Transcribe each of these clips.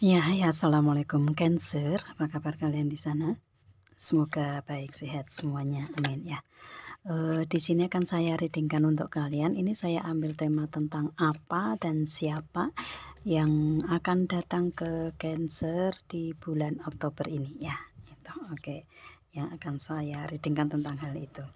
Ya, hai, assalamualaikum Cancer. Apa kabar kalian di sana? Semoga baik, sehat semuanya. Amin ya. Di sini akan saya readingkan untuk kalian. Ini saya ambil tema tentang apa dan siapa yang akan datang ke Cancer di bulan Oktober ini ya. Itu oke. Yang akan saya readingkan tentang hal itu.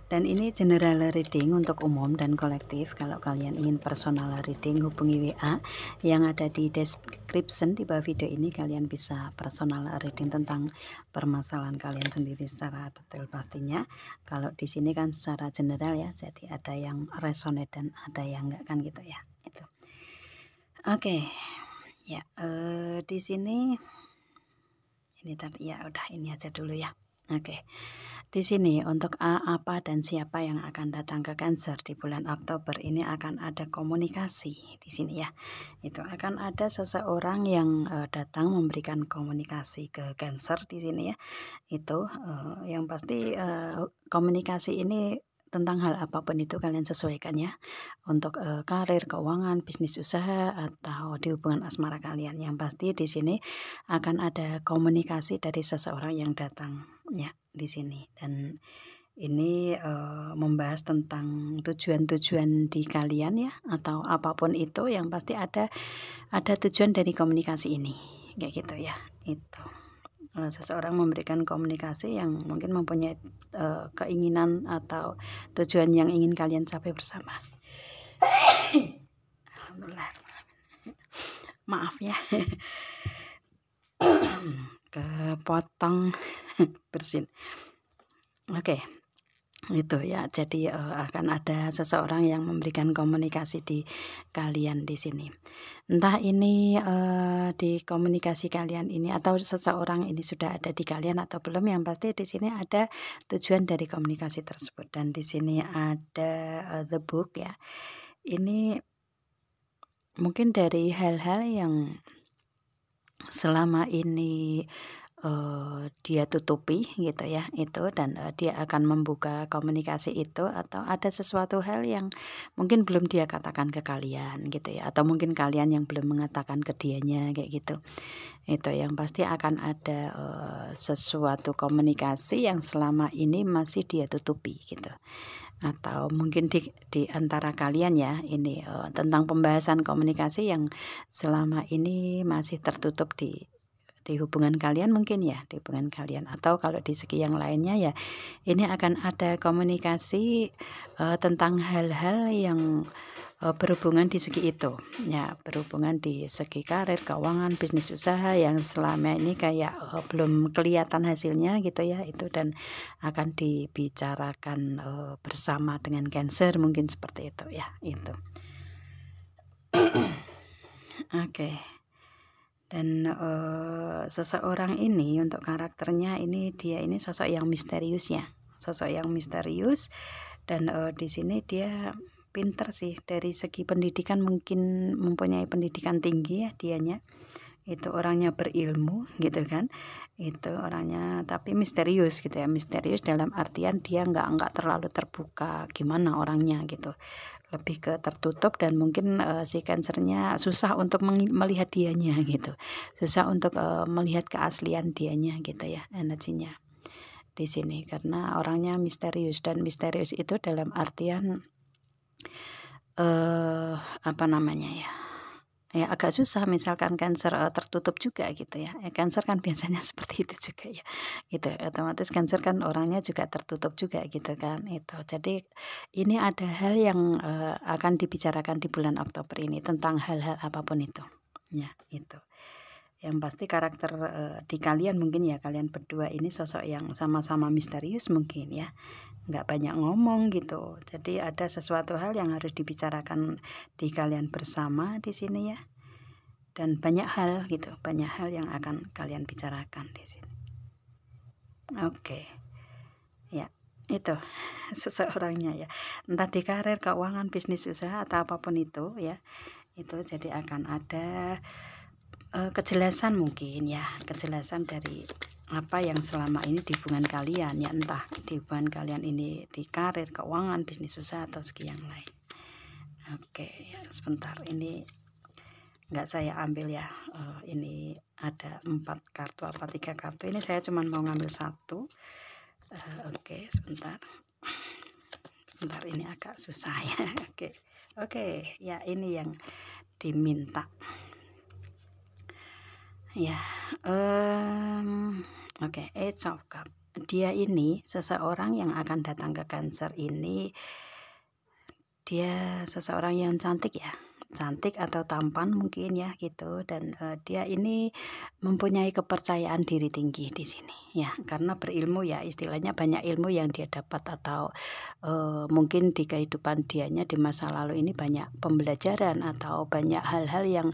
Dan ini general reading untuk umum dan kolektif. Kalau kalian ingin personal reading, hubungi WA yang ada di description di bawah video ini. Kalian bisa personal reading tentang permasalahan kalian sendiri secara detail pastinya. Kalau di sini kan secara general ya, jadi ada yang resonate dan ada yang enggak kan gitu ya. Itu. Oke. Ya, di sini ini tadi ya udah ini aja dulu ya. Oke. Di sini untuk apa dan siapa yang akan datang ke Cancer di bulan Oktober ini akan ada komunikasi di sini ya. Itu akan ada seseorang yang datang memberikan komunikasi ke Cancer di sini ya. Itu yang pasti komunikasi ini tentang hal apapun itu kalian sesuaikan ya. Untuk karir, keuangan, bisnis usaha atau di hubungan asmara kalian. Yang pasti di sini akan ada komunikasi dari seseorang yang datang ya di sini. Dan ini membahas tentang tujuan-tujuan di kalian ya atau apapun itu yang pasti ada tujuan dari komunikasi ini kayak gitu ya. Itu seseorang memberikan komunikasi yang mungkin mempunyai keinginan atau tujuan yang ingin kalian capai bersama. Alhamdulillah. Maaf ya. Kepotong bersin. Oke. Itu ya. Jadi akan ada seseorang yang memberikan komunikasi di kalian di sini. Entah ini di komunikasi kalian ini atau seseorang ini sudah ada di kalian atau belum, yang pasti di sini ada tujuan dari komunikasi tersebut. Dan di sini ada the book ya. Ini mungkin dari hal-hal yang selama ini dia tutupi gitu ya itu, dan dia akan membuka komunikasi itu atau ada sesuatu hal yang mungkin belum dia katakan ke kalian gitu ya, atau mungkin kalian yang belum mengatakan ke dianya kayak gitu. Itu yang pasti akan ada sesuatu komunikasi yang selama ini masih dia tutupi gitu. Atau mungkin di antara kalian ya ini tentang pembahasan komunikasi yang selama ini masih tertutup di hubungan kalian mungkin ya, di hubungan kalian. Atau kalau di segi yang lainnya ya ini akan ada komunikasi tentang hal-hal yang berhubungan di segi itu ya, berhubungan di segi karir, keuangan, bisnis usaha yang selama ini kayak belum kelihatan hasilnya gitu ya itu, dan akan dibicarakan bersama dengan Cancer mungkin seperti itu ya itu. Oke. Dan seseorang ini untuk karakternya ini dia ini sosok yang misterius ya, sosok yang misterius. Dan di sini dia pinter sih dari segi pendidikan, mungkin mempunyai pendidikan tinggi ya dianya. Itu orangnya berilmu gitu kan. Itu orangnya tapi misterius gitu ya. Misterius dalam artian dia nggak terlalu terbuka gimana orangnya gitu. Lebih ke tertutup, dan mungkin si Cancernya susah untuk melihat dianya gitu. Susah untuk melihat keaslian dianya gitu ya, energinya di sini karena orangnya misterius. Dan misterius itu dalam artian apa namanya ya, ya agak susah misalkan Cancer tertutup juga gitu ya. Cancer kan biasanya seperti itu juga ya gitu, otomatis Cancer kan orangnya juga tertutup juga gitu kan itu. Jadi ini ada hal yang akan dibicarakan di bulan Oktober ini tentang hal-hal apapun itu ya itu. Yang pasti karakter di kalian mungkin ya, kalian berdua ini sosok yang sama-sama misterius mungkin ya, nggak banyak ngomong gitu. Jadi ada sesuatu hal yang harus dibicarakan di kalian bersama di sini ya. Dan banyak hal gitu, banyak hal yang akan kalian bicarakan di sini. Oke. Ya, itu seseorangnya ya. Entah di karir, keuangan, bisnis usaha atau apapun itu ya. Itu jadi akan ada kejelasan mungkin ya, kejelasan dari apa yang selama ini di hubungan kalian ya, entah di hubungan kalian ini di karir, keuangan, bisnis usaha atau segi yang lain. Oke ya, sebentar ini nggak saya ambil ya. Ini ada 4 kartu apa 3 kartu, ini saya cuma mau ngambil satu. Oke, sebentar ini agak susah ya. Oke, ya ini yang diminta ya. Oke, Eight of Cups. Dia ini seseorang yang akan datang ke Cancer ini, dia seseorang yang cantik ya, cantik atau tampan mungkin ya gitu, dan dia ini mempunyai kepercayaan diri tinggi di sini ya, karena berilmu ya, istilahnya banyak ilmu yang dia dapat, atau mungkin di kehidupan dianya di masa lalu ini banyak pembelajaran atau banyak hal-hal yang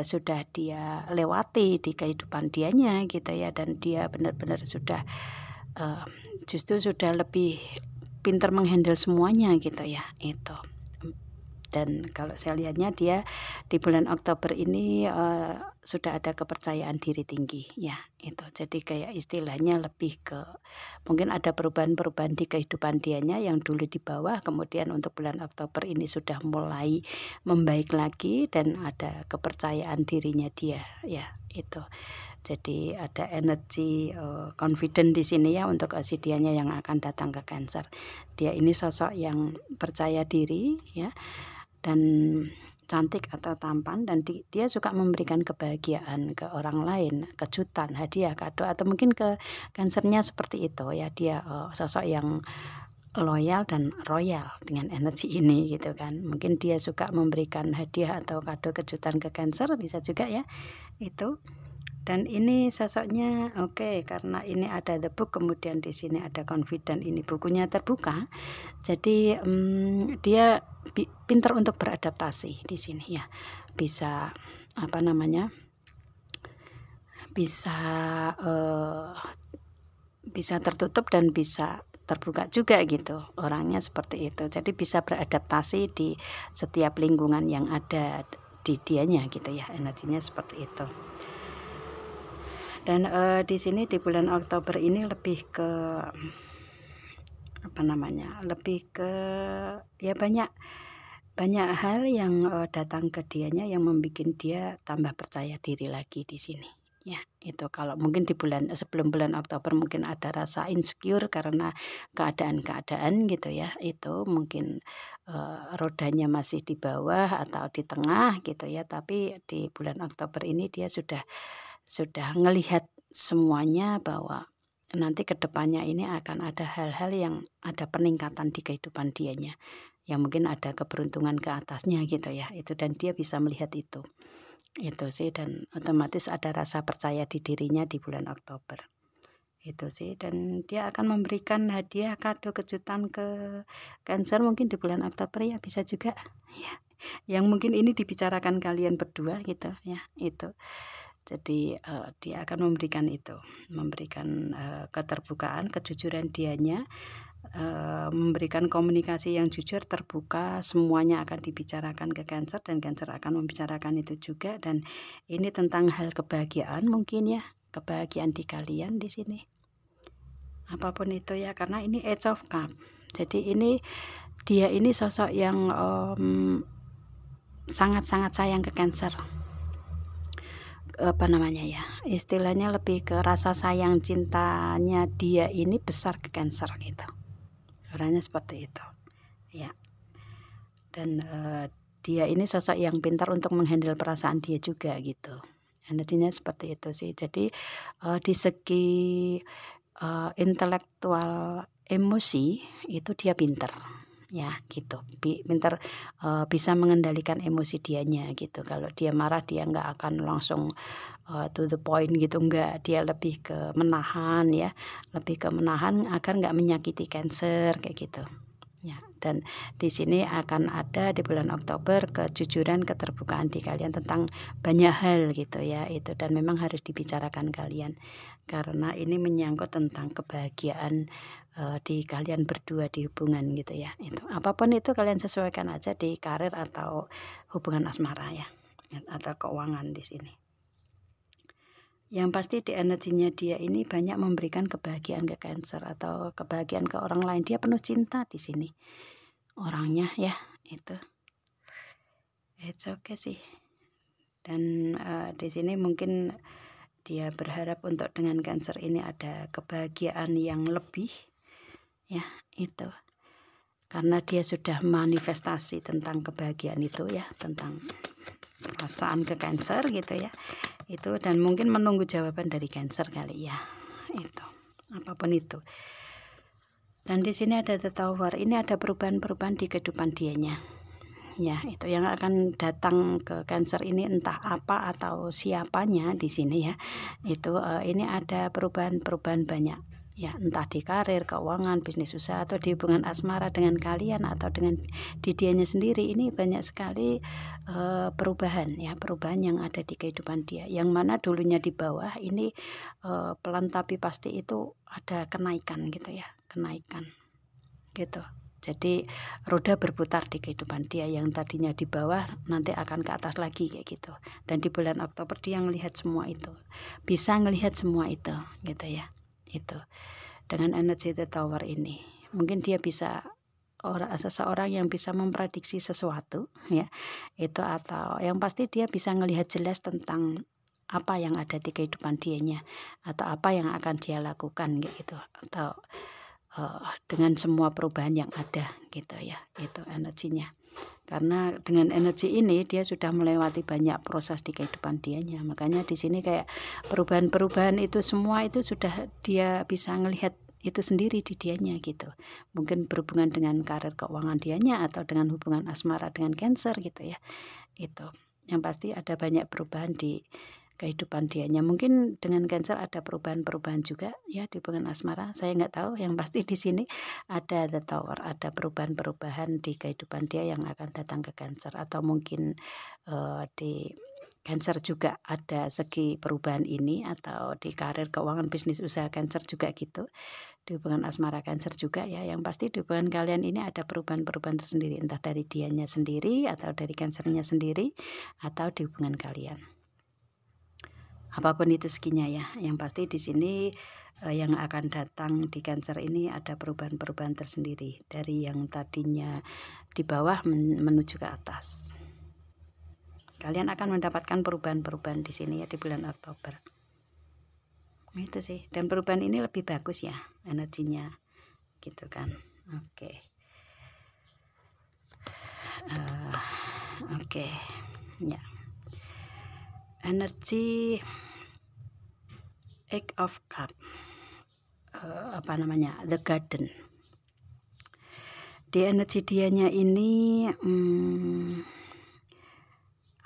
sudah dia lewati di kehidupan dianya gitu ya, dan dia benar-benar sudah justru sudah lebih pintar menghandle semuanya gitu ya, itu. Dan kalau saya lihatnya dia di bulan Oktober ini sudah ada kepercayaan diri tinggi ya, itu. Jadi kayak istilahnya lebih ke mungkin ada perubahan-perubahan di kehidupan dianya yang dulu di bawah, kemudian untuk bulan Oktober ini sudah mulai membaik lagi dan ada kepercayaan dirinya dia ya, itu. Jadi ada energi confident di sini ya untuk si dianya yang akan datang ke Cancer. Dia ini sosok yang percaya diri ya, dan cantik atau tampan, dan dia suka memberikan kebahagiaan ke orang lain, kejutan, hadiah, kado, atau mungkin ke Cancernya seperti itu ya. Dia sosok yang loyal dan royal dengan energi ini gitu kan. Mungkin dia suka memberikan hadiah atau kado kejutan ke Cancer, bisa juga ya itu. Dan ini sosoknya oke, karena ini ada the book, kemudian di sini ada confident, ini bukunya terbuka. Jadi dia pintar untuk beradaptasi di sini ya. Bisa apa namanya? Bisa tertutup dan bisa terbuka juga gitu. Orangnya seperti itu. Jadi bisa beradaptasi di setiap lingkungan yang ada di dianya gitu ya. Energinya seperti itu. Dan di sini di bulan Oktober ini lebih ke apa namanya? Lebih ke ya banyak hal yang datang ke dianya yang membuat dia tambah percaya diri lagi di sini. Ya, itu kalau mungkin di sebelum bulan Oktober mungkin ada rasa insecure karena keadaan-keadaan gitu ya. Itu mungkin rodanya masih di bawah atau di tengah gitu ya. Tapi di bulan Oktober ini dia sudah ngelihat semuanya bahwa nanti ke depannya ini akan ada hal-hal yang ada peningkatan di kehidupan dianya, yang mungkin ada keberuntungan ke atasnya gitu ya, itu, dan dia bisa melihat itu sih, dan otomatis ada rasa percaya di dirinya di bulan Oktober, itu sih. Dan dia akan memberikan hadiah, kado, kejutan ke Cancer mungkin di bulan Oktober ya, bisa juga ya, yang mungkin ini dibicarakan kalian berdua gitu ya, itu. Jadi dia akan memberikan itu, memberikan keterbukaan, kejujuran dianya, memberikan komunikasi yang jujur, terbuka, semuanya akan dibicarakan ke Cancer dan Cancer akan membicarakan itu juga. Dan ini tentang hal kebahagiaan mungkin ya, kebahagiaan di kalian di sini. Apapun itu ya, karena ini Eight of Cups. Jadi ini dia ini sosok yang sangat-sangat sayang ke Cancer. Apa namanya ya, istilahnya lebih ke rasa sayang cintanya dia ini besar ke Cancer gitu. Orangnya seperti itu ya. Dan dia ini sosok yang pintar untuk menghandle perasaan dia juga gitu. Energinya seperti itu sih. Jadi di segi intelektual emosi itu dia pintar ya gitu, pintar bisa mengendalikan emosi dianya gitu. Kalau dia marah dia nggak akan langsung to the point gitu, enggak, dia lebih ke menahan ya, lebih ke menahan agar nggak menyakiti Cancer kayak gitu ya. Dan di sini akan ada di bulan Oktober kejujuran, keterbukaan di kalian tentang banyak hal gitu ya, itu, dan memang harus dibicarakan kalian karena ini menyangkut tentang kebahagiaan di kalian berdua di hubungan gitu ya. Itu apapun itu kalian sesuaikan aja di karir atau hubungan asmara ya, atau keuangan di sini. Yang pasti di energinya dia ini banyak memberikan kebahagiaan ke Cancer atau kebahagiaan ke orang lain. Dia penuh cinta di sini orangnya ya, itu. It's okay sih. Dan di sini mungkin dia berharap untuk dengan Cancer ini ada kebahagiaan yang lebih, ya itu. Karena dia sudah manifestasi tentang kebahagiaan itu ya, tentang perasaan ke Cancer gitu ya. Itu, dan mungkin menunggu jawaban dari Cancer kali ya. Itu. Apapun itu. Dan di sini ada The Tower. Ini ada perubahan-perubahan di kehidupan dianya. Ya, itu yang akan datang ke Cancer ini, entah apa atau siapanya di sini ya. Itu ini ada perubahan-perubahan banyak. Ya, entah di karir, keuangan, bisnis usaha, atau di hubungan asmara dengan kalian atau dengan di dianya sendiri. Ini banyak sekali perubahan ya, perubahan yang ada di kehidupan dia. Yang mana dulunya di bawah, ini pelan tapi pasti itu ada kenaikan gitu ya, kenaikan gitu. Jadi roda berputar di kehidupan dia, yang tadinya di bawah nanti akan ke atas lagi kayak gitu. Dan di bulan Oktober dia melihat semua itu, bisa melihat semua itu gitu ya. Itu dengan energi The Tower ini mungkin dia bisa seseorang yang bisa memprediksi sesuatu ya, itu, atau yang pasti dia bisa melihat jelas tentang apa yang ada di kehidupan dianya atau apa yang akan dia lakukan gitu, atau dengan semua perubahan yang ada gitu ya. Itu energinya. Karena dengan energi ini dia sudah melewati banyak proses di kehidupan dianya. Makanya di sini kayak perubahan-perubahan itu semua itu sudah dia bisa melihat itu sendiri di dianya gitu. Mungkin berhubungan dengan karir keuangan dianya atau dengan hubungan asmara dengan Cancer gitu ya. Itu. Yang pasti ada banyak perubahan di kehidupan dianya. Mungkin dengan Cancer ada perubahan-perubahan juga ya di hubungan asmara. Saya nggak tahu. Yang pasti di sini ada The Tower, ada perubahan-perubahan di kehidupan dia yang akan datang ke Cancer, atau mungkin di Cancer juga ada segi perubahan ini, atau di karir, keuangan, bisnis, usaha Cancer juga gitu. Di hubungan asmara Cancer juga ya. Yang pasti di hubungan kalian ini ada perubahan-perubahan tersendiri, entah dari dianya sendiri atau dari Cancernya sendiri atau di hubungan kalian. Apapun itu seginya ya. Yang pasti di sini yang akan datang di Cancer ini ada perubahan-perubahan tersendiri dari yang tadinya di bawah menuju ke atas. Kalian akan mendapatkan perubahan-perubahan di sini ya di bulan Oktober. Itu sih. Dan perubahan ini lebih bagus ya energinya, gitu kan. Oke. Oke. Ya. Energi Eight of Cups. Apa namanya? The Garden. Di energi dianya ini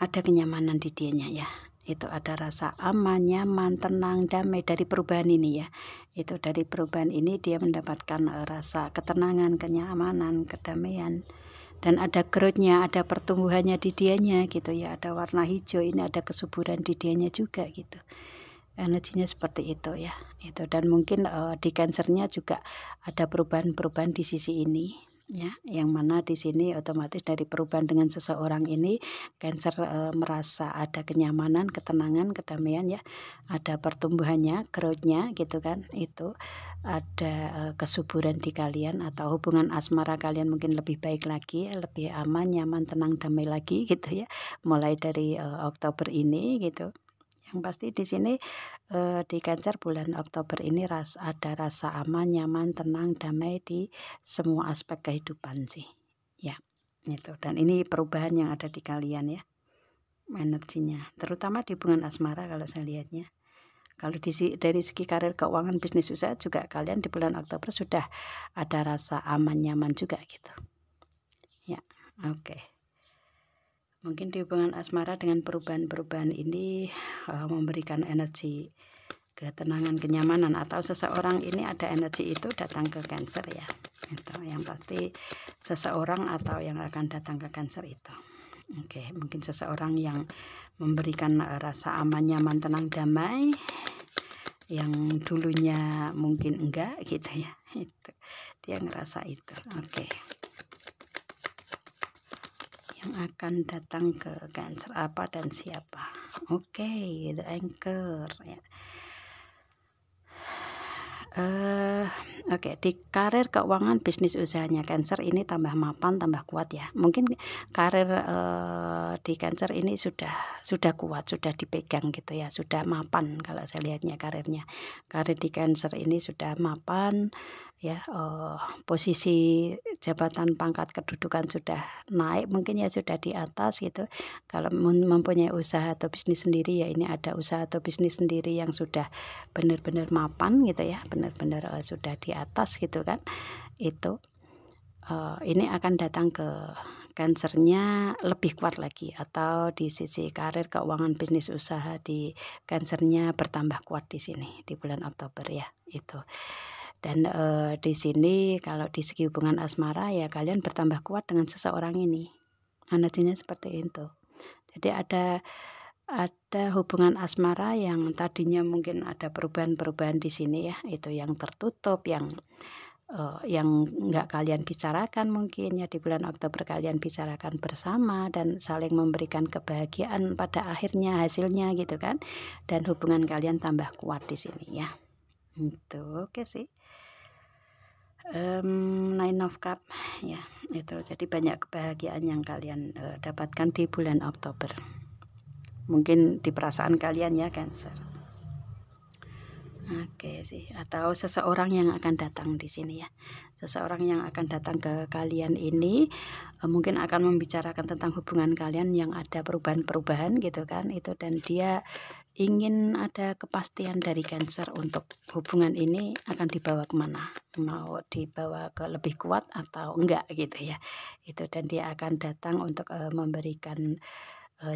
ada kenyamanan di dianya ya. Itu ada rasa aman, nyaman, tenang, damai dari perubahan ini ya. Itu dari perubahan ini dia mendapatkan rasa ketenangan, kenyamanan, kedamaian. Dan ada growth-nya, ada pertumbuhannya di dianya gitu ya. Ada warna hijau, ini ada kesuburan di dianya juga gitu. Energinya seperti itu ya. Itu, dan mungkin di Cancernya juga ada perubahan-perubahan di sisi ini ya, yang mana di sini otomatis dari perubahan dengan seseorang ini Cancer merasa ada kenyamanan, ketenangan, kedamaian ya. Ada pertumbuhannya, growth-nya gitu kan. Itu ada kesuburan di kalian, atau hubungan asmara kalian mungkin lebih baik lagi, lebih aman, nyaman, tenang, damai lagi gitu ya. Mulai dari Oktober ini gitu. Yang pasti di sini di Cancer bulan Oktober ini ada rasa aman, nyaman, tenang, damai di semua aspek kehidupan sih. Ya, itu. Dan ini perubahan yang ada di kalian ya. Energinya, terutama di hubungan asmara kalau saya lihatnya. Kalau dari segi karir, keuangan, bisnis usaha juga kalian di bulan Oktober sudah ada rasa aman, nyaman juga gitu. Ya, oke. Mungkin di hubungan asmara dengan perubahan-perubahan ini memberikan energi ketenangan, kenyamanan, atau seseorang ini ada energi itu datang ke Cancer ya. Itu yang pasti seseorang atau yang akan datang ke Cancer itu. Oke, mungkin seseorang yang memberikan rasa aman, nyaman, tenang, damai, yang dulunya mungkin enggak gitu ya. Itu dia ngerasa itu. Oke. Yang akan datang ke Cancer apa dan siapa? Oke, The Anchor ya. Eh, oke, di karir, keuangan, bisnis usahanya Cancer ini tambah mapan, tambah kuat ya. Mungkin karir, di Cancer ini sudah kuat, sudah dipegang gitu ya, sudah mapan kalau saya lihatnya karirnya. Karir di Cancer ini sudah mapan ya, posisi jabatan, pangkat, kedudukan sudah naik, mungkin ya sudah di atas gitu. Kalau mempunyai usaha atau bisnis sendiri ya, ini ada usaha atau bisnis sendiri yang sudah benar-benar mapan gitu ya, benar-benar, sudah di atas gitu kan. Itu, ini akan datang ke Cancer-nya lebih kuat lagi, atau di sisi karir, keuangan, bisnis usaha di Cancer-nya bertambah kuat di sini, di bulan Oktober ya, itu. Dan, di sini kalau di segi hubungan asmara ya kalian bertambah kuat dengan seseorang ini, energinya seperti itu. Jadi ada hubungan asmara yang tadinya mungkin ada perubahan-perubahan di sini ya, itu yang tertutup, yang nggak kalian bicarakan mungkin ya di bulan Oktober kalian bicarakan bersama dan saling memberikan kebahagiaan pada akhirnya, hasilnya gitu kan, dan hubungan kalian tambah kuat di sini ya. Itu, oke sih. Nine of Cup ya, itu. Jadi banyak kebahagiaan yang kalian, dapatkan di bulan Oktober. Mungkin di perasaan kalian ya Cancer. Oke sih, atau seseorang yang akan datang di sini ya. Seseorang yang akan datang ke kalian ini, mungkin akan membicarakan tentang hubungan kalian yang ada perubahan-perubahan gitu kan, itu, dan dia ingin ada kepastian dari Cancer untuk hubungan ini akan dibawa kemana, mau dibawa ke lebih kuat atau enggak gitu ya. Itu, dan dia akan datang untuk, memberikan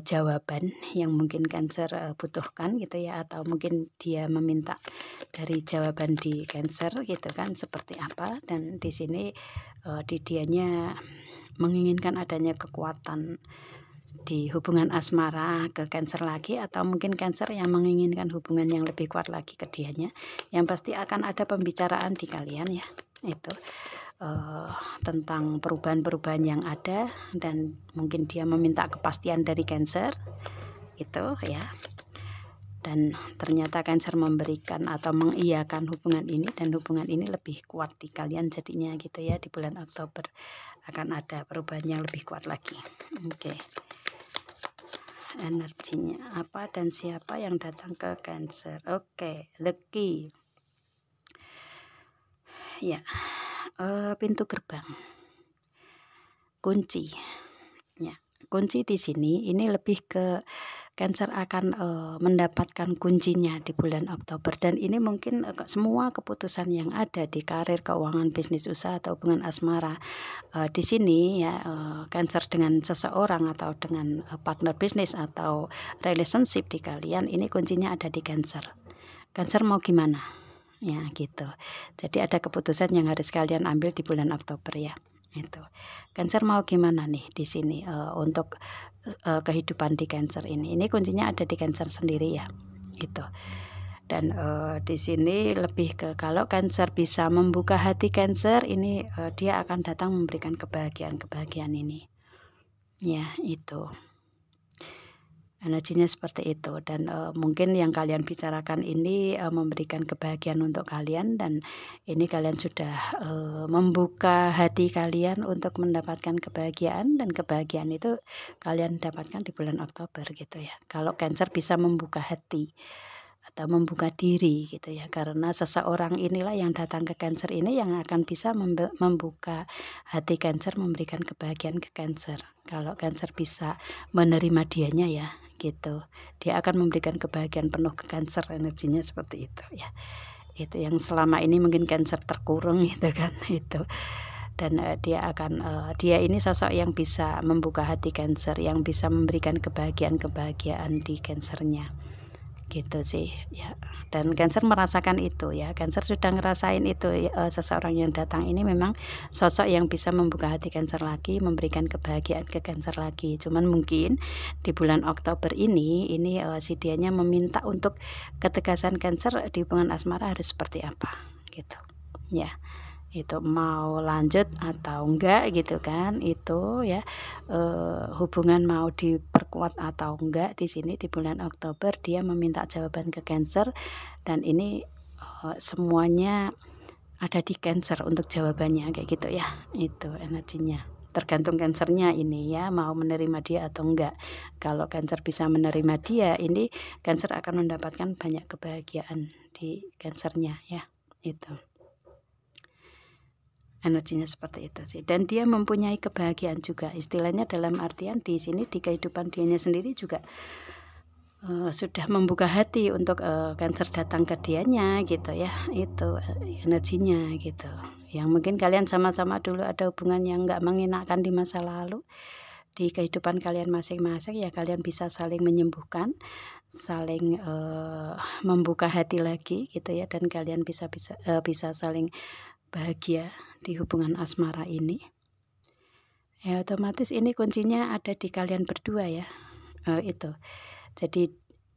jawaban yang mungkin Cancer, butuhkan gitu ya, atau mungkin dia meminta dari jawaban di Cancer gitu kan seperti apa, dan di sini, di dianya menginginkan adanya kekuatan di hubungan asmara ke Cancer lagi, atau mungkin Cancer yang menginginkan hubungan yang lebih kuat lagi ke dianya. Yang pasti akan ada pembicaraan di kalian ya, itu. Tentang perubahan-perubahan yang ada, dan mungkin dia meminta kepastian dari Cancer itu ya, dan ternyata Cancer memberikan atau mengiyakan hubungan ini, dan hubungan ini lebih kuat di kalian jadinya gitu ya. Di bulan Oktober akan ada perubahan yang lebih kuat lagi. Oke, energinya apa dan siapa yang datang ke Cancer? Oke, the key ya, pintu gerbang, kunci ya. Kunci di sini ini lebih ke Cancer akan, mendapatkan kuncinya di bulan Oktober, dan ini mungkin, semua keputusan yang ada di karir, keuangan, bisnis usaha, atau hubungan asmara, di sini ya, Cancer dengan seseorang atau dengan, partner bisnis atau relationship di kalian, ini kuncinya ada di Cancer. Cancer mau gimana? Ya gitu. Jadi ada keputusan yang harus kalian ambil di bulan Oktober ya, itu. Cancer mau gimana nih di sini, untuk, kehidupan di Cancer ini. Ini kuncinya ada di Cancer sendiri ya, gitu. Dan, di sini lebih ke kalau Cancer bisa membuka hati Cancer ini, dia akan datang memberikan kebahagiaan-kebahagiaan ini. Ya, itu. Energinya seperti itu, dan, mungkin yang kalian bicarakan ini, memberikan kebahagiaan untuk kalian, dan ini kalian sudah, membuka hati kalian untuk mendapatkan kebahagiaan, dan kebahagiaan itu kalian dapatkan di bulan Oktober gitu ya. Kalau Cancer bisa membuka hati atau membuka diri gitu ya, karena seseorang inilah yang datang ke Cancer ini yang akan bisa membuka hati Cancer, memberikan kebahagiaan ke Cancer. Kalau Cancer bisa menerima dianya ya gitu, dia akan memberikan kebahagiaan penuh ke Cancer, energinya seperti itu ya. Itu yang selama ini mungkin Cancer terkurung gitu kan, itu. Dan, dia ini sosok yang bisa membuka hati Cancer, yang bisa memberikan kebahagiaan-kebahagiaan di Cancer-nya. Gitu sih ya, dan Cancer merasakan itu ya, Cancer sudah ngerasain itu, seseorang yang datang ini memang sosok yang bisa membuka hati Cancer lagi, memberikan kebahagiaan ke Cancer lagi. Cuman mungkin di bulan Oktober ini, si dianya meminta untuk ketegasan Cancer di hubungan asmara harus seperti apa gitu ya. Itu mau lanjut atau enggak gitu kan, itu ya, hubungan mau diperkuat atau enggak di sini di bulan Oktober, dia meminta jawaban ke Cancer, dan ini semuanya ada di Cancer untuk jawabannya kayak gitu ya. Itu energinya. Tergantung Cancernya ini ya mau menerima dia atau enggak. Kalau Cancer bisa menerima dia, ini Cancer akan mendapatkan banyak kebahagiaan di Cancernya ya. Itu. Energinya seperti itu sih. Dan dia mempunyai kebahagiaan juga. Istilahnya dalam artian di sini di kehidupan dianya sendiri juga sudah membuka hati untuk Cancer datang ke dianya gitu ya. Itu energinya gitu. Yang mungkin kalian sama-sama dulu ada hubungan yang nggak mengenakan di masa lalu. Di kehidupan kalian masing-masing ya kalian bisa saling menyembuhkan, saling membuka hati lagi gitu ya, dan kalian bisa saling bahagia di hubungan asmara ini. Ya otomatis ini kuncinya ada di kalian berdua ya. Itu. Jadi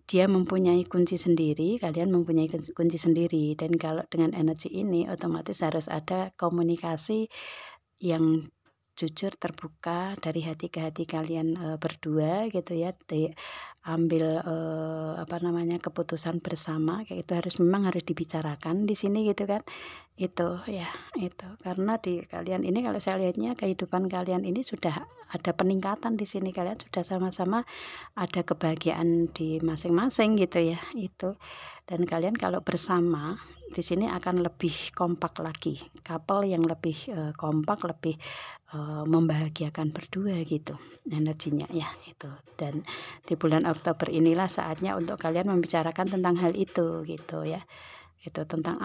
dia mempunyai kunci sendiri, kalian mempunyai kunci sendiri, dan kalau dengan energi ini otomatis harus ada komunikasi yang jujur terbuka dari hati ke hati kalian berdua gitu ya, ambil keputusan bersama kayak itu memang harus dibicarakan di sini gitu kan. Itu ya, itu karena di kalian ini kalau saya lihatnya kehidupan kalian ini sudah ada peningkatan di sini, kalian sudah sama-sama ada kebahagiaan di masing-masing gitu ya. Itu, dan kalian kalau bersama di sini akan lebih kompak lagi, couple yang lebih kompak, lebih membahagiakan berdua gitu energinya ya. Itu, dan di bulan Oktober inilah saatnya untuk kalian membicarakan tentang hal itu gitu ya. Itu tentang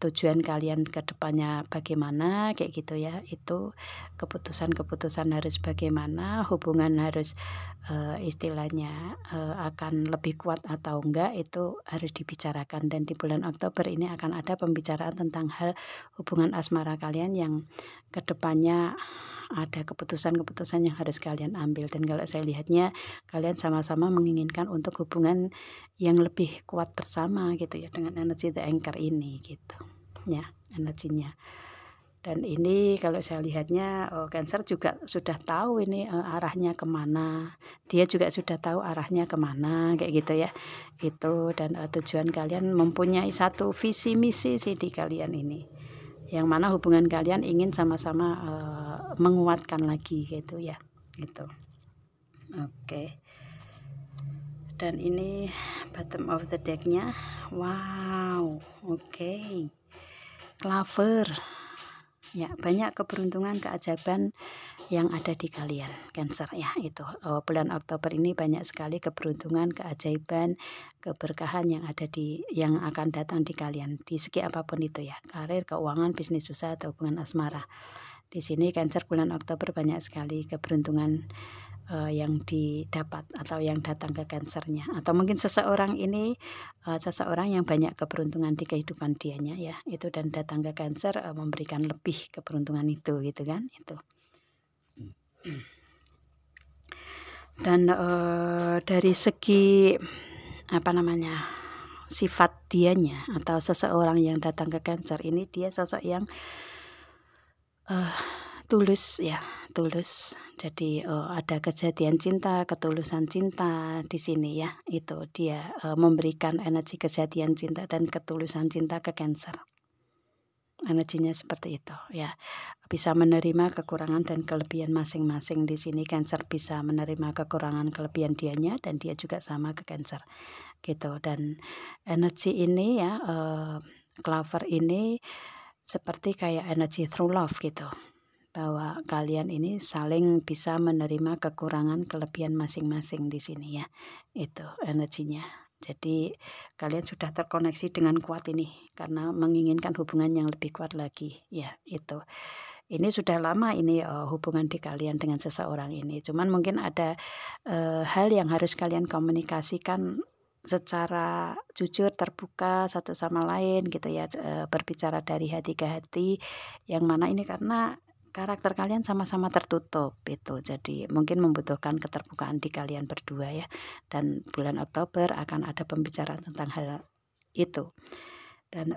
tujuan kalian ke depannya bagaimana kayak gitu ya. Itu keputusan-keputusan harus bagaimana, hubungan harus istilahnya akan lebih kuat atau enggak, itu harus dibicarakan. Dan di bulan Oktober ini akan ada pembicaraan tentang hal hubungan asmara kalian yang ke depannya ada keputusan-keputusan yang harus kalian ambil. Dan kalau saya lihatnya kalian sama-sama menginginkan untuk hubungan yang lebih kuat bersama gitu ya dengan energi The Anchor ini gitu ya energinya. Dan ini kalau saya lihatnya Cancer juga sudah tahu ini arahnya kemana, dia juga sudah tahu arahnya kemana kayak gitu ya. Itu, dan tujuan kalian mempunyai satu visi misi sih di kalian ini, yang mana hubungan kalian ingin sama-sama menguatkan lagi gitu ya. Gitu. Oke. Dan ini bottom of the decknya, wow, oke. Clover ya, banyak keberuntungan, keajaiban yang ada di kalian Cancer ya. Itu bulan Oktober ini banyak sekali keberuntungan, keajaiban, keberkahan yang akan datang di kalian di segi apapun itu ya, karir, keuangan, bisnis, usaha, atau hubungan asmara. Di sini Cancer bulan Oktober banyak sekali keberuntungan yang didapat atau yang datang ke Cancernya, atau mungkin seseorang ini seseorang yang banyak keberuntungan di kehidupan dianya ya. Itu, dan datang ke Cancer memberikan lebih keberuntungan itu gitu kan. Itu. Dan dari segi sifat dianya atau seseorang yang datang ke Cancer ini, dia sosok yang tulus ya, tulus. Jadi ada kejadian cinta, ketulusan cinta di sini ya. Itu dia memberikan energi kejadian cinta dan ketulusan cinta ke Cancer. Energinya seperti itu ya. Bisa menerima kekurangan dan kelebihan masing-masing di sini. Cancer bisa menerima kekurangan kelebihan dianya, dan dia juga sama ke Cancer. Gitu. Dan energi ini ya, Clover ini seperti kayak energi true love gitu, bahwa kalian ini saling bisa menerima kekurangan kelebihan masing-masing di sini ya. Itu energinya. Jadi kalian sudah terkoneksi dengan kuat ini karena menginginkan hubungan yang lebih kuat lagi ya. Itu. Ini sudah lama ini hubungan di kalian dengan seseorang ini. Cuman mungkin ada hal yang harus kalian komunikasikan secara jujur, terbuka satu sama lain gitu ya, berbicara dari hati ke hati, yang mana ini karena karakter kalian sama-sama tertutup itu. Jadi mungkin membutuhkan keterbukaan di kalian berdua ya. Dan bulan Oktober akan ada pembicaraan tentang hal itu. Dan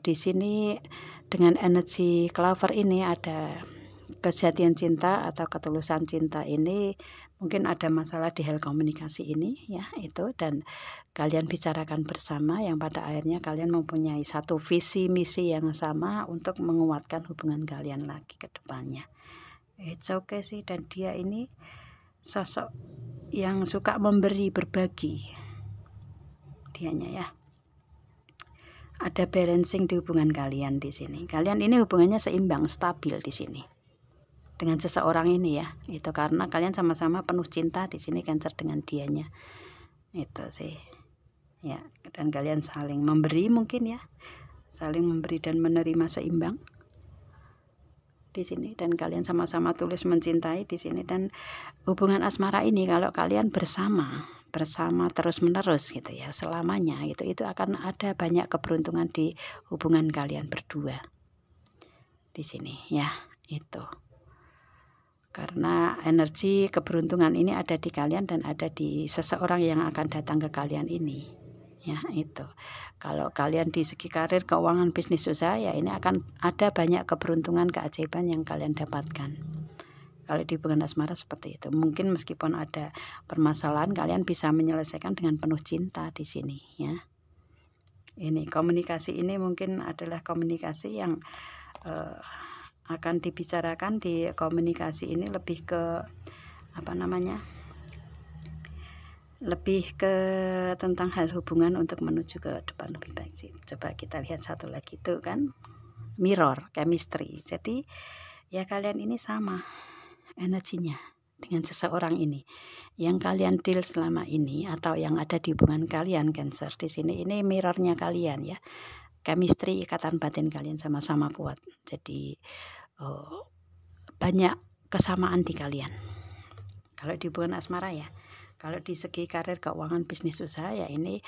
di sini dengan energi Clover ini ada kejadian cinta atau ketulusan cinta ini mungkin ada masalah di hal komunikasi ini ya itu, dan kalian bicarakan bersama yang pada akhirnya kalian mempunyai satu visi misi yang sama untuk menguatkan hubungan kalian lagi ke depannya. It's okay sih, dan dia ini sosok yang suka memberi, berbagi dianya ya. Ada balancing di hubungan kalian di sini. Kalian ini hubungannya seimbang, stabil di sini dengan seseorang ini ya. Itu karena kalian sama-sama penuh cinta di sini Cancer dengan dianya. Itu sih. Ya, dan kalian saling memberi mungkin ya. Saling memberi dan menerima seimbang di sini, dan kalian sama-sama tulus mencintai di sini. Dan hubungan asmara ini kalau kalian bersama terus-menerus gitu ya, selamanya itu akan ada banyak keberuntungan di hubungan kalian berdua di sini ya. Itu karena energi keberuntungan ini ada di kalian dan ada di seseorang yang akan datang ke kalian ini ya. Itu kalau kalian di segi karir, keuangan, bisnis, usaha ya, ini akan ada banyak keberuntungan, keajaiban yang kalian dapatkan. Kalau di hubungan asmara seperti itu, mungkin meskipun ada permasalahan, kalian bisa menyelesaikan dengan penuh cinta di sini ya. Ini komunikasi ini mungkin adalah komunikasi yang akan dibicarakan di komunikasi ini lebih ke apa namanya? Lebih ke tentang hal hubungan untuk menuju ke depan lebih baik sih. Coba kita lihat satu lagi tuh kan, mirror, chemistry. Jadi ya kalian ini sama energinya dengan seseorang ini yang kalian deal selama ini atau yang ada di hubungan kalian Cancer di sini. Ini mirrornya kalian ya, chemistry, ikatan batin kalian sama-sama kuat. Jadi banyak kesamaan di kalian kalau di hubungan asmara ya. Kalau di segi karir, keuangan, bisnis, usaha ya, ini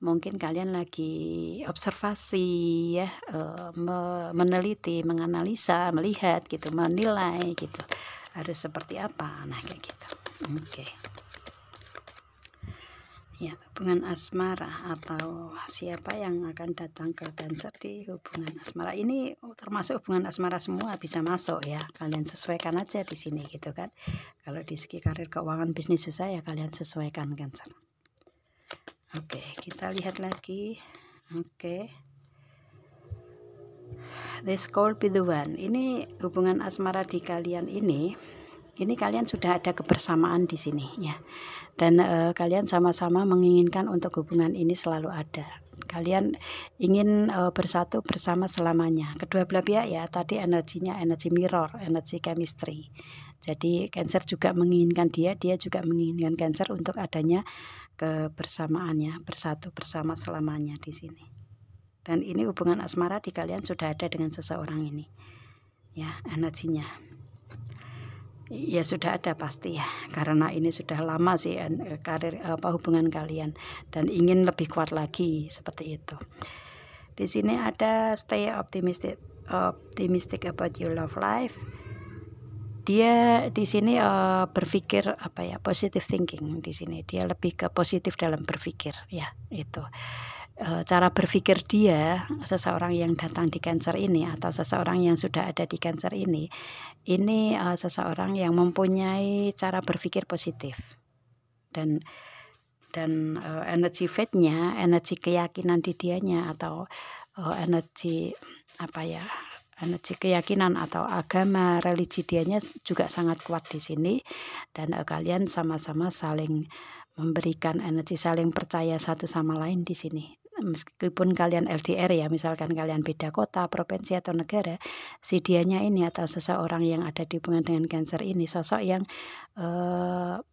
mungkin kalian lagi observasi ya, meneliti, menganalisa, melihat gitu, menilai gitu, harus seperti apa, nah kayak gitu. Oke. Ya, hubungan asmara atau siapa yang akan datang ke Cancer di hubungan asmara ini, termasuk hubungan asmara semua bisa masuk ya. Kalian sesuaikan aja di sini gitu kan. Kalau di segi karir, keuangan, bisnis, usaha ya kalian sesuaikan Cancer. Oke, kita lihat lagi. Oke. This could be the one. Ini hubungan asmara di kalian ini kalian sudah ada kebersamaan di sini ya. Dan kalian sama-sama menginginkan untuk hubungan ini selalu ada. Kalian ingin bersatu bersama selamanya. Kedua belah pihak ya, tadi energinya energi mirror, energi chemistry. Jadi Cancer juga menginginkan dia juga menginginkan Cancer untuk adanya kebersamaannya, bersatu bersama selamanya di sini. Dan ini hubungan asmara di kalian sudah ada dengan seseorang ini. Ya, energinya. Ya sudah ada pasti ya, karena ini sudah lama sih karir hubungan kalian dan ingin lebih kuat lagi seperti itu. Di sini ada stay optimistic about your love life. Dia di sini berpikir apa ya, positive thinking di sini. Dia lebih ke positif dalam berpikir ya, itu. Cara berpikir dia, seseorang yang datang di Cancer ini atau seseorang yang sudah ada di Cancer ini seseorang yang mempunyai cara berpikir positif dan energi faith-nya, energi keyakinan di dianya atau energi apa ya, energi keyakinan atau agama, religi dianya juga sangat kuat di sini. Dan kalian sama-sama saling memberikan energi, saling percaya satu sama lain di sini. Meskipun kalian LDR ya, misalkan kalian beda kota, provinsi atau negara, si dianya ini atau seseorang yang ada di hubungan dengan Cancer ini sosok yang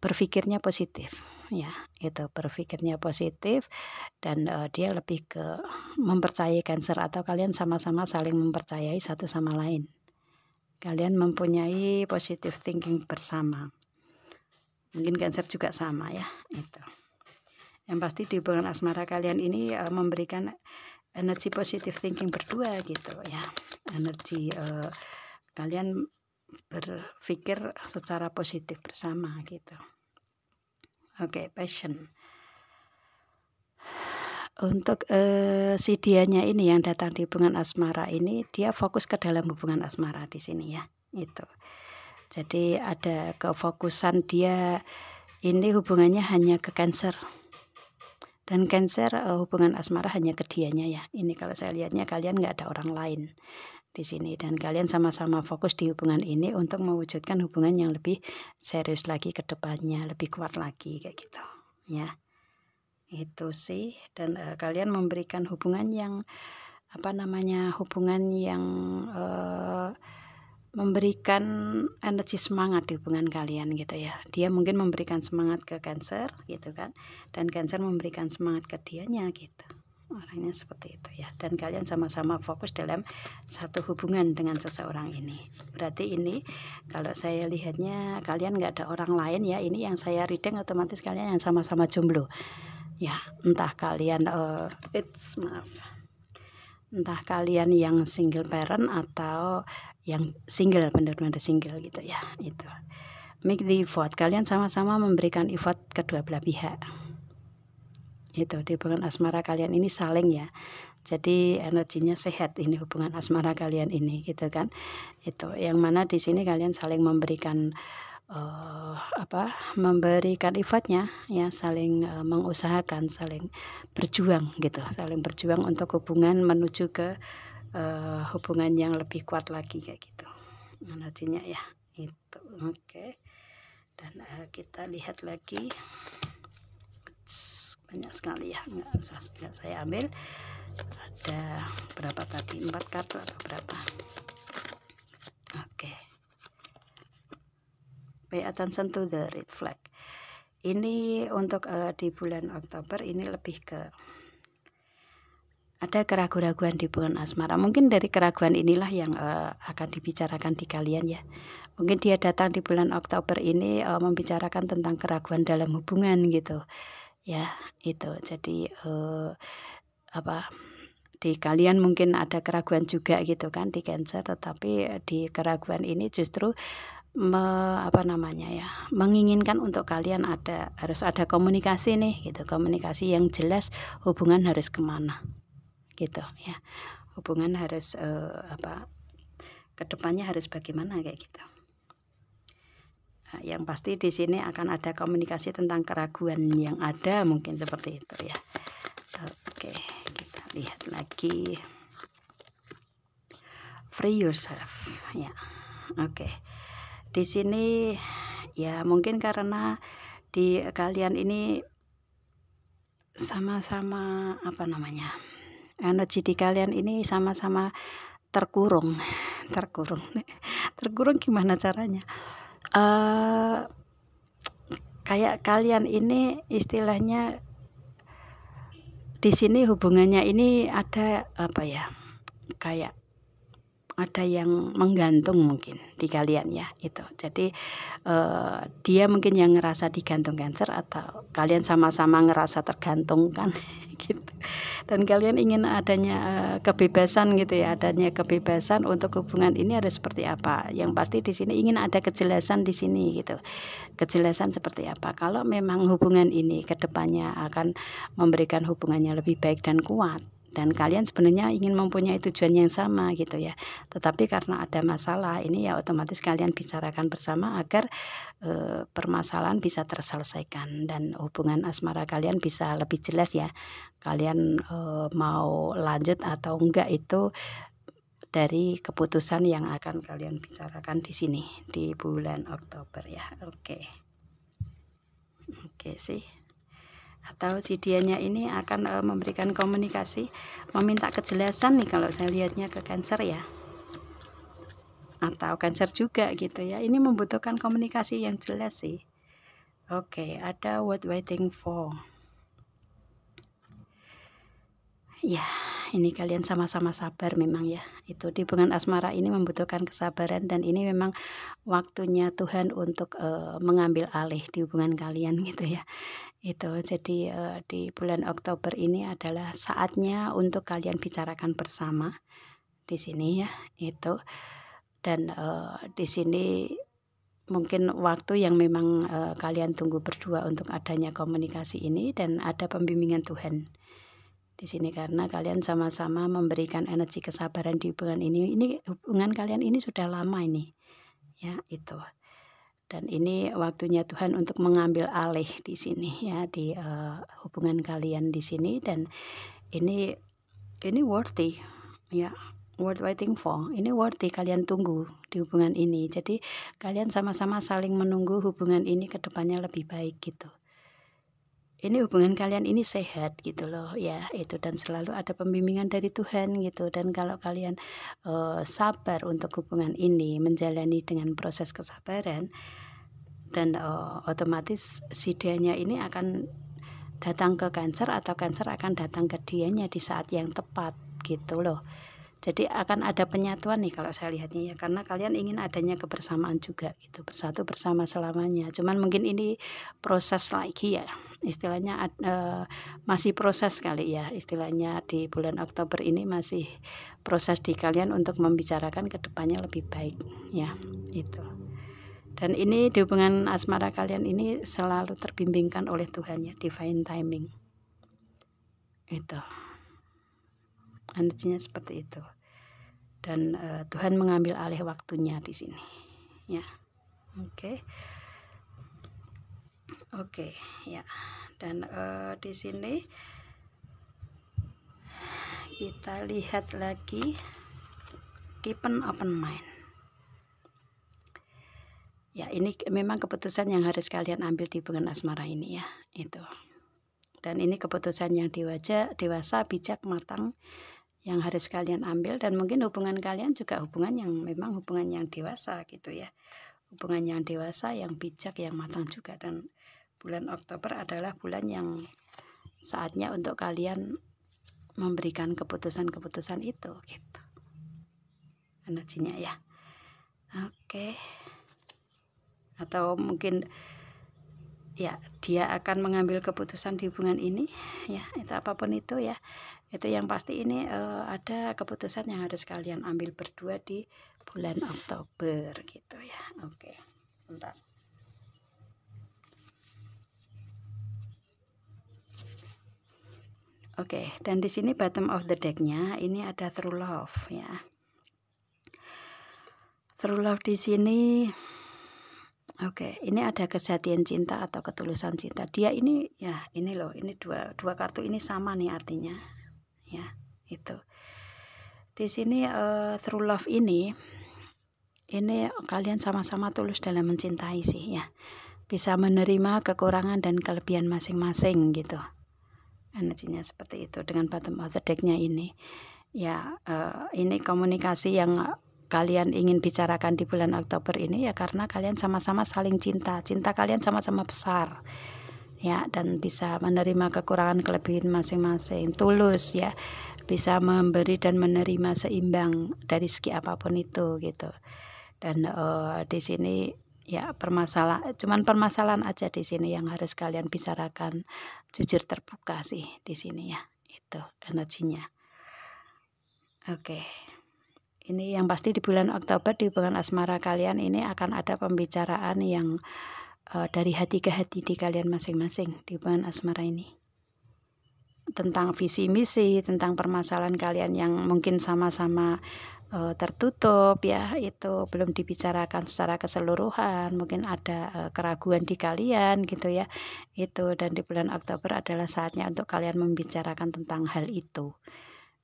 berpikirnya positif ya, itu berpikirnya positif dan dia lebih ke mempercayai Cancer atau kalian sama-sama saling mempercayai satu sama lain. Kalian mempunyai positive thinking bersama. Mungkin Cancer juga sama ya, itu. Yang pasti di hubungan asmara kalian ini memberikan energi positive thinking berdua gitu ya. Energi kalian berpikir secara positif bersama gitu. Oke, passion. Untuk si dianya ini yang datang di hubungan asmara ini, dia fokus ke dalam hubungan asmara di sini ya. Itu. Jadi ada kefokusan dia ini hubungannya hanya ke Cancer. Dan Cancer hubungan asmara hanya ke dianya ya. Ini kalau saya lihatnya kalian nggak ada orang lain di sini dan kalian sama-sama fokus di hubungan ini untuk mewujudkan hubungan yang lebih serius lagi ke depannya, lebih kuat lagi kayak gitu ya. Itu sih dan kalian memberikan hubungan yang hubungan yang memberikan energi semangat di hubungan kalian gitu ya. Dia mungkin memberikan semangat ke Cancer gitu kan, dan Cancer memberikan semangat ke dianya gitu. Orangnya seperti itu ya. Dan kalian sama-sama fokus dalam satu hubungan dengan seseorang ini. Berarti ini kalau saya lihatnya kalian nggak ada orang lain ya. Ini yang saya reading otomatis kalian yang sama-sama jomblo. Ya, entah kalian entah kalian yang single parent atau yang single, benar-benar single gitu ya. Itu make the effort, kalian sama-sama memberikan effort kedua belah pihak. Itu di hubungan asmara kalian ini saling ya, jadi energinya sehat ini hubungan asmara kalian ini gitu kan. Itu yang mana di sini kalian saling memberikan memberikan effortnya ya, saling mengusahakan, saling berjuang gitu, saling berjuang untuk hubungan menuju ke hubungan yang lebih kuat lagi kayak gitu energinya ya. Itu oke. Dan kita lihat lagi, banyak sekali ya, nggak saya ambil ada berapa tadi, 4 kartu atau berapa. Oke. Pay attention to the red flag. Ini untuk di bulan Oktober ini lebih ke ada keraguan-keraguan di hubungan asmara. Mungkin dari keraguan inilah yang akan dibicarakan di kalian ya. Mungkin dia datang di bulan Oktober ini membicarakan tentang keraguan dalam hubungan gitu. Ya, itu. Jadi di kalian mungkin ada keraguan juga gitu kan di Cancer, tetapi di keraguan ini justru menginginkan untuk kalian harus ada komunikasi nih gitu, komunikasi yang jelas hubungan harus kemana gitu ya, hubungan harus kedepannya harus bagaimana kayak gitu. Nah, yang pasti di sini akan ada komunikasi tentang keraguan yang ada, mungkin seperti itu ya. Oke, kita lihat lagi free yourself ya. Oke. Di sini ya mungkin karena di kalian ini sama-sama energi di kalian ini sama-sama terkurung gimana caranya, kayak kalian ini istilahnya di sini hubungannya ini ada kayak ada yang menggantung mungkin di kalian ya itu. Jadi dia mungkin yang ngerasa digantung Cancer atau kalian sama-sama ngerasa tergantung kan gitu. Dan kalian ingin adanya kebebasan gitu ya, adanya kebebasan untuk hubungan ini harus seperti apa. Yang pasti di sini ingin ada kejelasan di sini gitu. Kejelasan seperti apa. Kalau memang hubungan ini kedepannya akan memberikan hubungannya lebih baik dan kuat, dan kalian sebenarnya ingin mempunyai tujuan yang sama gitu ya, tetapi karena ada masalah ini ya otomatis kalian bicarakan bersama agar permasalahan bisa terselesaikan dan hubungan asmara kalian bisa lebih jelas ya, kalian mau lanjut atau enggak itu dari keputusan yang akan kalian bicarakan di sini di bulan Oktober ya. Oke sih, atau si dianya ini akan memberikan komunikasi, meminta kejelasan nih kalau saya lihatnya ke Cancer ya, atau Cancer juga gitu ya, ini membutuhkan komunikasi yang jelas sih. Oke, ada what waiting for ya. Ini kalian sama-sama sabar memang ya, itu di hubungan asmara ini membutuhkan kesabaran dan ini memang waktunya Tuhan untuk mengambil alih di hubungan kalian gitu ya. Itu jadi di bulan Oktober ini adalah saatnya untuk kalian bicarakan bersama di sini ya itu. Dan di sini mungkin waktu yang memang kalian tunggu berdua untuk adanya komunikasi ini dan ada pembimbingan Tuhan di sini karena kalian sama-sama memberikan energi kesabaran di hubungan ini. Ini hubungan kalian ini sudah lama ini ya itu. Dan ini waktunya Tuhan untuk mengambil alih di sini ya, di hubungan kalian di sini. Dan ini worthy ya, worth waiting for. Ini worthy, kalian tunggu di hubungan ini. Jadi kalian sama-sama saling menunggu hubungan ini ke depannya lebih baik gitu. Ini hubungan kalian ini sehat gitu loh ya, itu, dan selalu ada pembimbingan dari Tuhan gitu. Dan kalau kalian sabar untuk hubungan ini, menjalani dengan proses kesabaran, dan otomatis si dianya ini akan datang ke Cancer, atau Cancer akan datang ke dianya di saat yang tepat gitu loh. Jadi akan ada penyatuan nih kalau saya lihatnya ya, karena kalian ingin adanya kebersamaan juga gitu, bersatu bersama selamanya. Cuman mungkin ini proses lagi ya, istilahnya masih proses kali ya, istilahnya di bulan Oktober ini masih proses di kalian untuk membicarakan ke depannya lebih baik ya, itu. Dan ini di hubungan asmara kalian ini selalu terbimbingkan oleh Tuhan ya, divine timing. Itu. Energinya seperti itu. Dan Tuhan mengambil alih waktunya di sini. Ya. Oke. Oke, ya. Dan di sini kita lihat lagi, keep an open mind. Ya, ini memang keputusan yang harus kalian ambil di hubungan asmara ini ya, itu. Dan ini keputusan yang dewasa, bijak, matang yang harus kalian ambil. Dan mungkin hubungan kalian juga hubungan yang memang hubungan yang dewasa gitu ya. Hubungan yang dewasa, yang bijak, yang matang juga. Dan bulan Oktober adalah bulan yang saatnya untuk kalian memberikan keputusan-keputusan itu gitu. Energinya ya. Oke. Atau mungkin ya dia akan mengambil keputusan di hubungan ini ya, itu apapun itu ya. Itu yang pasti ini ada keputusan yang harus kalian ambil berdua di bulan Oktober gitu ya. Oke. Bentar. Oke, dan di sini bottom of the deck-nya ini ada true love ya. True love di sini. Oke, ini ada kesatian cinta atau ketulusan cinta. Dia ini ya, ini loh, ini dua kartu ini sama nih artinya. Ya, itu. Di sini true love ini kalian sama-sama tulus dalam mencintai sih ya. Bisa menerima kekurangan dan kelebihan masing-masing gitu. Energinya seperti itu dengan bottom of the deck-nya ini. Ya, ini komunikasi yang kalian ingin bicarakan di bulan Oktober ini ya, karena kalian sama-sama saling cinta. Cinta kalian sama-sama besar. Ya, dan bisa menerima kekurangan kelebihan masing-masing. Tulus ya. Bisa memberi dan menerima seimbang dari segi apapun itu gitu. Dan di sini ya cuman permasalahan aja di sini yang harus kalian bicarakan jujur terbuka sih di sini ya. Itu energinya. Oke. Ini yang pasti di bulan Oktober di hubungan asmara kalian ini akan ada pembicaraan yang dari hati ke hati di kalian masing-masing di hubungan asmara ini. Tentang visi misi, tentang permasalahan kalian yang mungkin sama-sama tertutup ya, itu belum dibicarakan secara keseluruhan, mungkin ada keraguan di kalian gitu ya. Itu, dan di bulan Oktober adalah saatnya untuk kalian membicarakan tentang hal itu.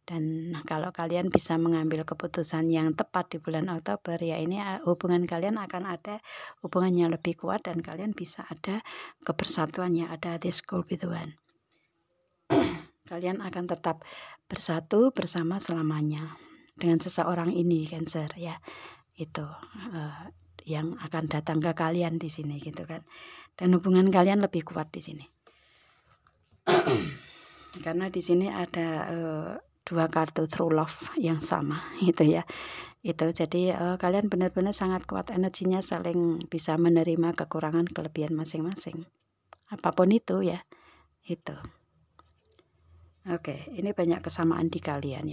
Dan kalau kalian bisa mengambil keputusan yang tepat di bulan Oktober ya, ini hubungan kalian akan ada hubungannya lebih kuat, dan kalian bisa ada kebersatuannya, ada this goal with one. Kalian akan tetap bersatu bersama selamanya dengan seseorang ini, Cancer ya. Itu yang akan datang ke kalian di sini gitu kan. Dan hubungan kalian lebih kuat di sini. Karena di sini ada dua kartu true love yang sama itu ya. Itu jadi kalian benar-benar sangat kuat energinya, saling bisa menerima kekurangan kelebihan masing-masing. Apapun itu ya. Itu. Oke, ini banyak kesamaan di kalian ya.